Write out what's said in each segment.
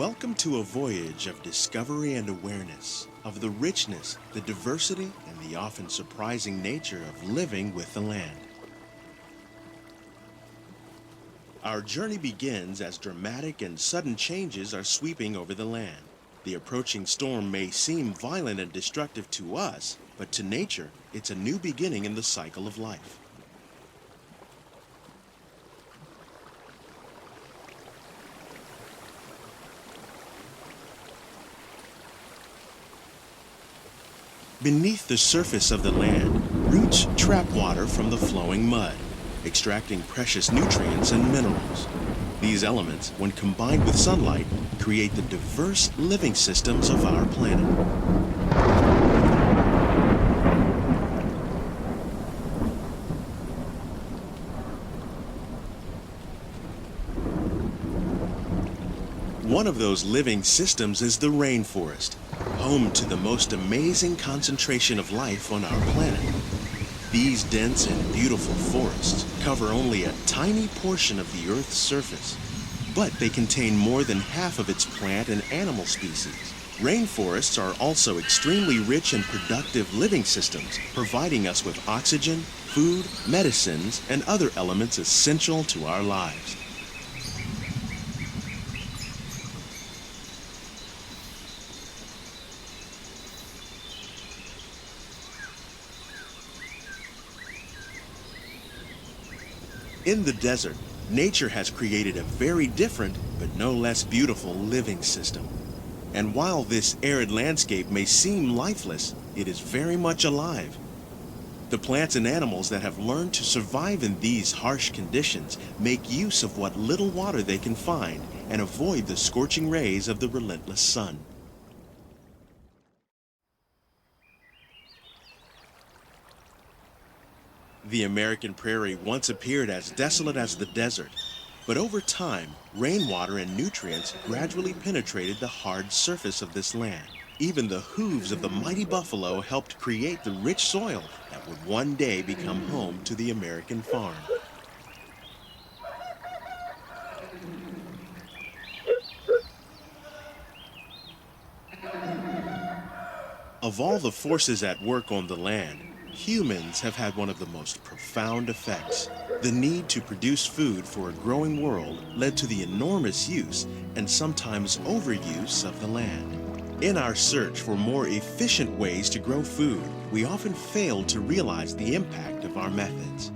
Welcome to a voyage of discovery and awareness of the richness, the diversity, and the often surprising nature of living with the land. Our journey begins as dramatic and sudden changes are sweeping over the land. The approaching storm may seem violent and destructive to us, but to nature, it's a new beginning in the cycle of life. Beneath the surface of the land, roots trap water from the flowing mud, extracting precious nutrients and minerals. These elements, when combined with sunlight, create the diverse living systems of our planet. One of those living systems is the rainforest, home to the most amazing concentration of life on our planet. These dense and beautiful forests cover only a tiny portion of the Earth's surface, but they contain more than half of its plant and animal species. Rainforests are also extremely rich and productive living systems, providing us with oxygen, food, medicines, and other elements essential to our lives. In the desert, nature has created a very different, but no less beautiful living system. And while this arid landscape may seem lifeless, it is very much alive. The plants and animals that have learned to survive in these harsh conditions make use of what little water they can find and avoid the scorching rays of the relentless sun. The American prairie once appeared as desolate as the desert, but over time, rainwater and nutrients gradually penetrated the hard surface of this land. Even the hooves of the mighty buffalo helped create the rich soil that would one day become home to the American farm. Of all the forces at work on the land, humans have had one of the most profound effects. The need to produce food for a growing world led to the enormous use and sometimes overuse of the land. In our search for more efficient ways to grow food, we often fail to realize the impact of our methods.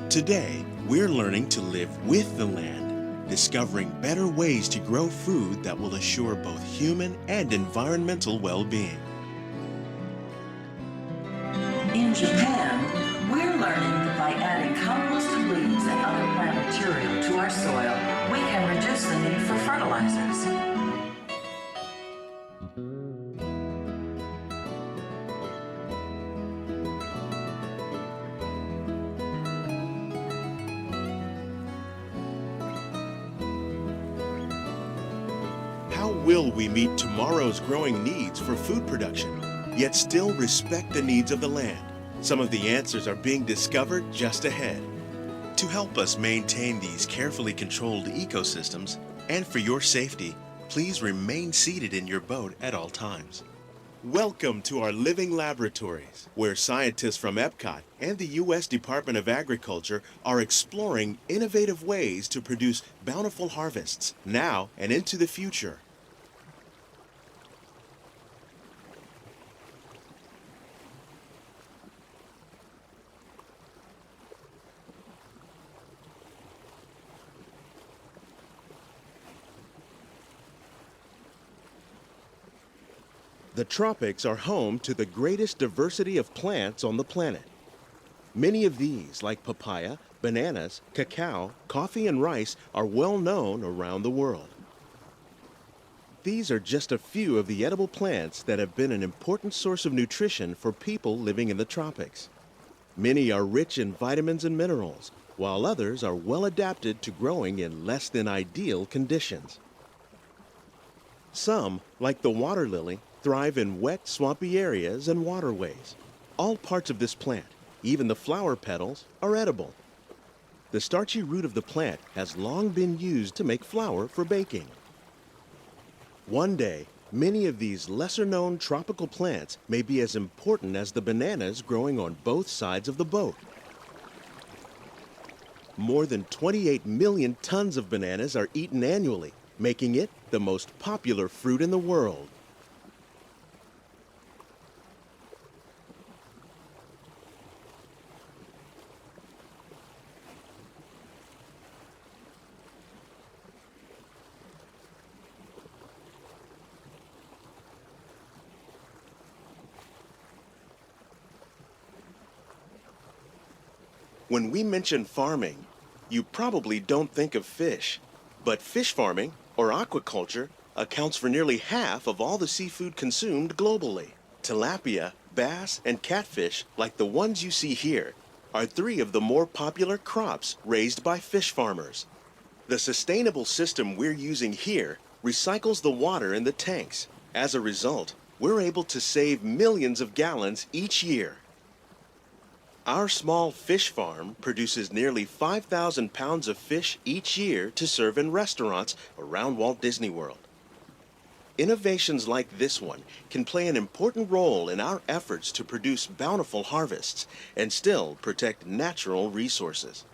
Today, we're learning to live with the land, discovering better ways to grow food that will assure both human and environmental well-being. In Japan, we're learning that by adding composted leaves and other plant material to our soil, we can reduce the need for fertilizers. How will we meet tomorrow's growing needs for food production, yet still respect the needs of the land? Some of the answers are being discovered just ahead. To help us maintain these carefully controlled ecosystems, and for your safety, please remain seated in your boat at all times. Welcome to our living laboratories, where scientists from Epcot and the U.S. Department of Agriculture are exploring innovative ways to produce bountiful harvests now and into the future. The tropics are home to the greatest diversity of plants on the planet. Many of these, like papaya, bananas, cacao, coffee, and rice, are well known around the world. These are just a few of the edible plants that have been an important source of nutrition for people living in the tropics. Many are rich in vitamins and minerals, while others are well adapted to growing in less than ideal conditions. Some, like the water lily, thrive in wet, swampy areas and waterways. All parts of this plant, even the flower petals, are edible. The starchy root of the plant has long been used to make flour for baking. One day, many of these lesser-known tropical plants may be as important as the bananas growing on both sides of the boat. More than 28 million tons of bananas are eaten annually, making it the most popular fruit in the world. When we mention farming, you probably don't think of fish. But fish farming, or aquaculture, accounts for nearly half of all the seafood consumed globally. Tilapia, bass, and catfish, like the ones you see here, are three of the more popular crops raised by fish farmers. The sustainable system we're using here recycles the water in the tanks. As a result, we're able to save millions of gallons each year. Our small fish farm produces nearly 5,000 pounds of fish each year to serve in restaurants around Walt Disney World. Innovations like this one can play an important role in our efforts to produce bountiful harvests and still protect natural resources.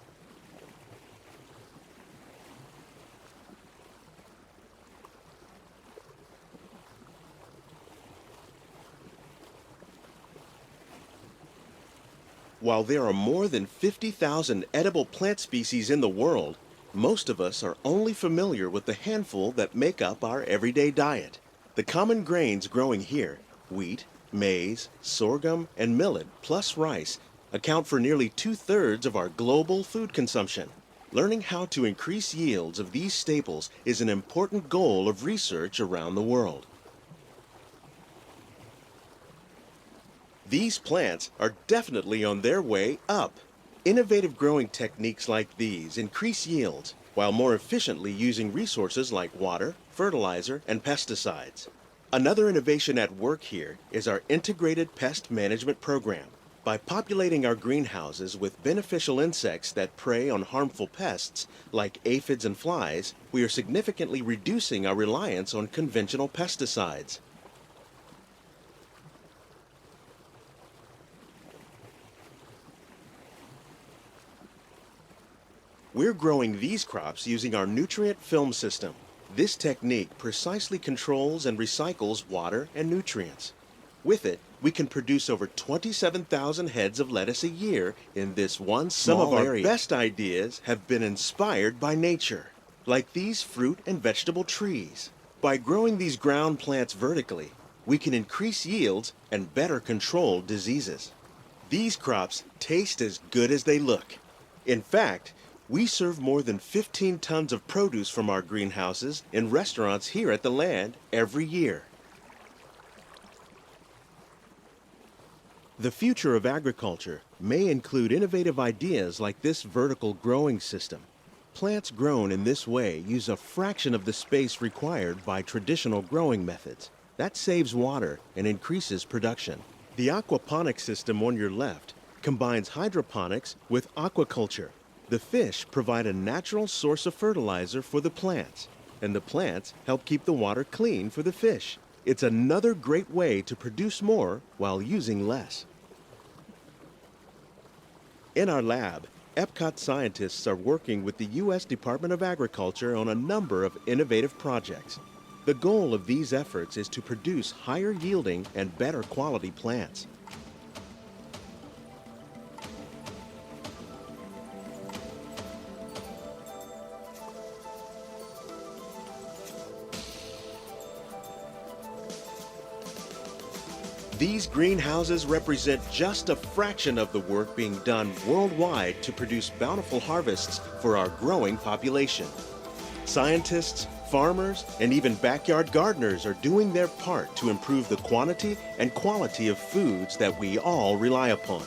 While there are more than 50,000 edible plant species in the world, most of us are only familiar with the handful that make up our everyday diet. The common grains growing here, wheat, maize, sorghum, and millet, plus rice, account for nearly 2/3 of our global food consumption. Learning how to increase yields of these staples is an important goal of research around the world. These plants are definitely on their way up. Innovative growing techniques like these increase yields while more efficiently using resources like water, fertilizer, and pesticides. Another innovation at work here is our integrated pest management program. By populating our greenhouses with beneficial insects that prey on harmful pests like aphids and flies, we are significantly reducing our reliance on conventional pesticides. We're growing these crops using our nutrient film system. This technique precisely controls and recycles water and nutrients. With it, we can produce over 27,000 heads of lettuce a year in this one small area. Some of our best ideas have been inspired by nature, like these fruit and vegetable trees. By growing these ground plants vertically, we can increase yields and better control diseases. These crops taste as good as they look. In fact, we serve more than 15 tons of produce from our greenhouses in restaurants here at the land every year. The future of agriculture may include innovative ideas like this vertical growing system. Plants grown in this way use a fraction of the space required by traditional growing methods. That saves water and increases production. The aquaponics system on your left combines hydroponics with aquaculture. The fish provide a natural source of fertilizer for the plants, and the plants help keep the water clean for the fish. It's another great way to produce more while using less. In our lab, Epcot scientists are working with the U.S. Department of Agriculture on a number of innovative projects. The goal of these efforts is to produce higher yielding and better quality plants. These greenhouses represent just a fraction of the work being done worldwide to produce bountiful harvests for our growing population. Scientists, farmers, and even backyard gardeners are doing their part to improve the quantity and quality of foods that we all rely upon.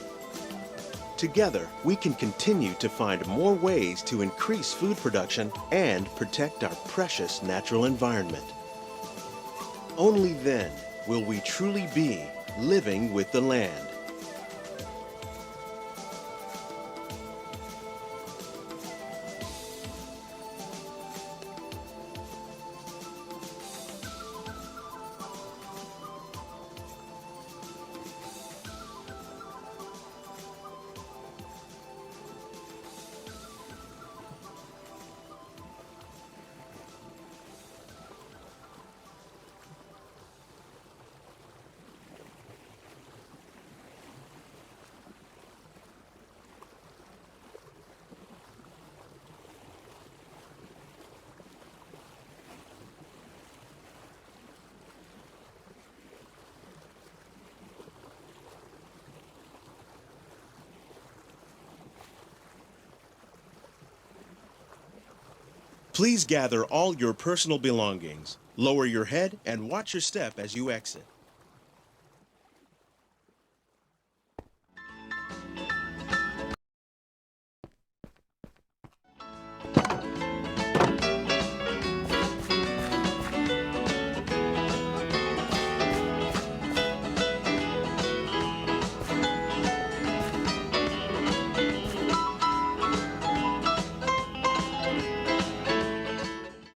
Together, we can continue to find more ways to increase food production and protect our precious natural environment. Only then will we truly be living with the land. Please gather all your personal belongings. Lower your head and watch your step as you exit.